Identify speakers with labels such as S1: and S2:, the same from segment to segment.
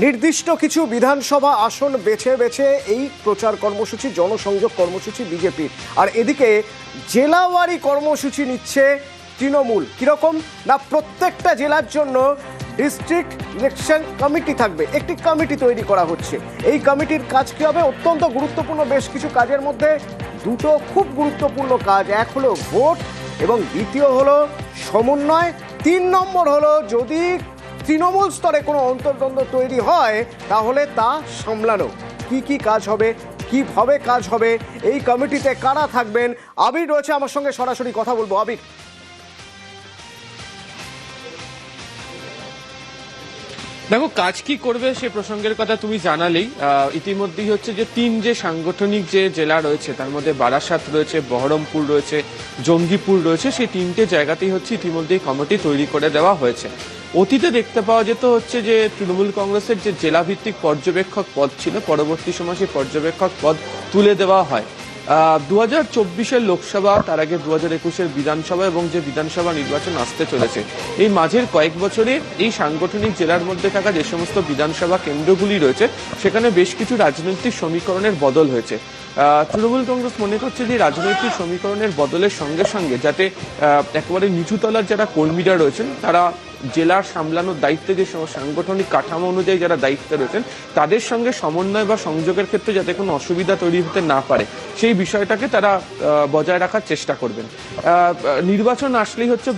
S1: নির্দিষ্ট কিছু বিধানসভা আসন বেছে বেছে এই প্রচার কর্মসূচি, জনসংযোগ কর্মসূচি বিজেপির। আর এদিকে জেলাওয়ারি কর্মসূচি নিচ্ছে তৃণমূল। কিরকম না, প্রত্যেকটা জেলার জন্য ডিস্ট্রিক্ট ইলেকশন কমিটি থাকবে, একটি কমিটি তৈরি করা হচ্ছে। এই কমিটির কাজ কি হবে? অত্যন্ত গুরুত্বপূর্ণ বেশ কিছু কাজের মধ্যে দুটো খুব গুরুত্বপূর্ণ কাজ। এক হলো ভোট এবং দ্বিতীয় হলো সমন্বয়। 3 নম্বর হলো যদি তৃণমূল স্তরে কোনো অন্তর্দ্বন্দ্ব তৈরি হয় তাহলে তা সামলানো। কি কাজ হবে, কিভাবে কাজ হবে, এই কমিটিতে কারা থাকবেন? আবির রয়েছে আমার সঙ্গে, সরাসরি কথা বলবো। আবির,
S2: দেখো, কাজ কি করবে সে প্রসঙ্গের কথা তুমি জানালেই। ইতিমধ্যেই হচ্ছে যে 3 যে সাংগঠনিক যে জেলা রয়েছে তার মধ্যে বারাসাত রয়েছে, বহরমপুর রয়েছে, জঙ্গিপুর রয়েছে, সেই 3টে জায়গাতেই হচ্ছে ইতিমধ্যেই কমিটি তৈরি করে দেওয়া হয়েছে। অতীতে দেখতে পাওয়া যেত হচ্ছে যে তৃণমূল কংগ্রেসের যে জেলাভিত্তিক পর্যবেক্ষক পদ ছিল, পরবর্তী সময় সেই পর্যবেক্ষক পদ তুলে দেওয়া হয়। 2024-এর লোকসভা, তার আগে 2021-এর বিধানসভা এবং যে বিধানসভা নির্বাচন আসতে চলেছে, এই মাঝের কয়েক বছরে এই সাংগঠনিক জেলার মধ্যে থাকা যে সমস্ত বিধানসভা কেন্দ্রগুলি রয়েছে সেখানে বেশ কিছু রাজনৈতিক সমীকরণের বদল হয়েছে। তৃণমূল কংগ্রেস মনে করছে যে রাজনৈতিক সমীকরণের বদলের সঙ্গে সঙ্গে যাতে একেবারে নিচুতলার যারা কর্মীরা রয়েছেন তারা জেলার সামলানোর দায়িত্বে, যে সাংগঠনিক কাঠামো অনুযায়ী যারা দায়িত্বে রয়েছেন তাদের সঙ্গে সমন্বয় বা সংযোগের ক্ষেত্রে যাতে কোনো অসুবিধা তৈরি হতে না পারে সেই বিষয়টাকে তারা বজায় রাখার চেষ্টা করবেন। নির্বাচন আসলেই হচ্ছে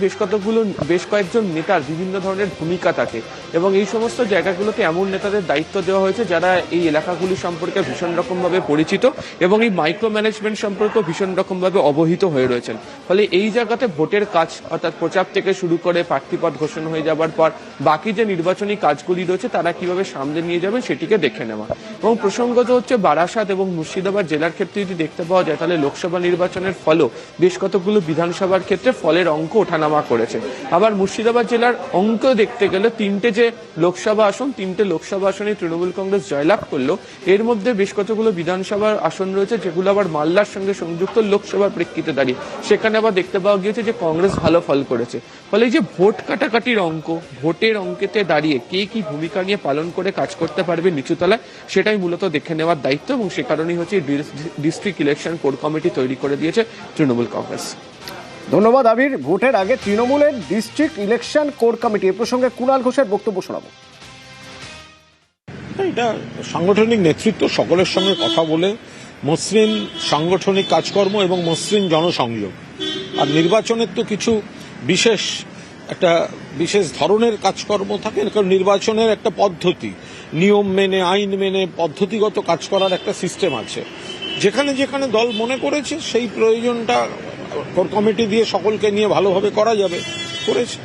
S2: বেশ কয়েকজন নেতার বিভিন্ন ধরনের ভূমিকা থাকে এবং এই সমস্ত জায়গাগুলোতে এমন নেতাদের দায়িত্ব দেওয়া হয়েছে যারা এই এলাকাগুলি সম্পর্কে ভীষণ রকমভাবে পরিচিত এবং এই মাইক্রো ম্যানেজমেন্ট সম্পর্কে ভীষণ রকমভাবে অবহিত হয়ে রয়েছেন। ফলে এই জায়গাতে ভোটের কাজ, অর্থাৎ প্রচার থেকে শুরু করে প্রার্থীপদ ঘোষণা হয়ে যাবার পর বাকি যে নির্বাচনী কাজগুলি রয়েছে তারা কিভাবে সামলে নিয়ে যাবেন সেটিকে দেখে নেওয়া। এবং প্রসঙ্গত হচ্ছে বারাসাত এবং মুর্শিদাবাদ জেলার ক্ষেত্রে যদি দেখতে পাওয়া যায় তাহলে লোকসভা নির্বাচনের ফলও বেশ কতগুলো বিধানসভার ক্ষেত্রে ফলের অঙ্ক ওঠানামা করেছে। আবার মুর্শিদাবাদ জেলার অঙ্ক দেখতে গেলে 3টে যে লোকসভা আসন, 3টে লোকসভা আসনে তৃণমূল কংগ্রেস জয়লাভ করলো, এর মধ্যে বেশ কতগুলো বিধানসভার আসন রয়েছে যেগুলো আবার মালদার সঙ্গে সংযুক্ত লোকসভার প্রেক্ষিতে দাঁড়িয়ে সেখানে আবার দেখতে পাওয়া গিয়েছে যে কংগ্রেস ভালো ফল করেছে। ফলে এই যে ভোট কাটাকাটির অঙ্ক, ভোটের অঙ্কেতে দাঁড়িয়ে কে কি ভূমিকা নিয়ে পালন করে কাজ করতে পারবে নিচুতলায়, সেটাই মূলত দেখে নেওয়ার দায়িত্ব এবং সে কারণেই হচ্ছে ডিস্ট্রিক্ট ইলেকশন কোর কমিটি তৈরি করে দিয়েছে তৃণমূল কংগ্রেস।
S1: ধন্যবাদ আবির। ভোটের আগে তৃণমূলের ডিস্ট্রিক্ট ইলেকশন কোর কমিটি, এ প্রসঙ্গে কুণাল ঘোষের বক্তব্য শোনাবো।
S3: এটা সাংগঠনিক নেতৃত্ব সকলের সঙ্গে কথা বলে মসৃণ সাংগঠনিক কাজকর্ম এবং মসৃণ জনসংযোগ। আর নির্বাচনের তো কিছু বিশেষ ধরনের কাজকর্ম থাকে, কারণ নির্বাচনের একটা পদ্ধতি, নিয়ম মেনে, আইন মেনে পদ্ধতিগত কাজ করার একটা সিস্টেম আছে। যেখানে যেখানে দল মনে করেছে সেই প্রয়োজনটা কোর কমিটি দিয়ে সকলকে নিয়ে ভালোভাবে করা যাবে, করেছে।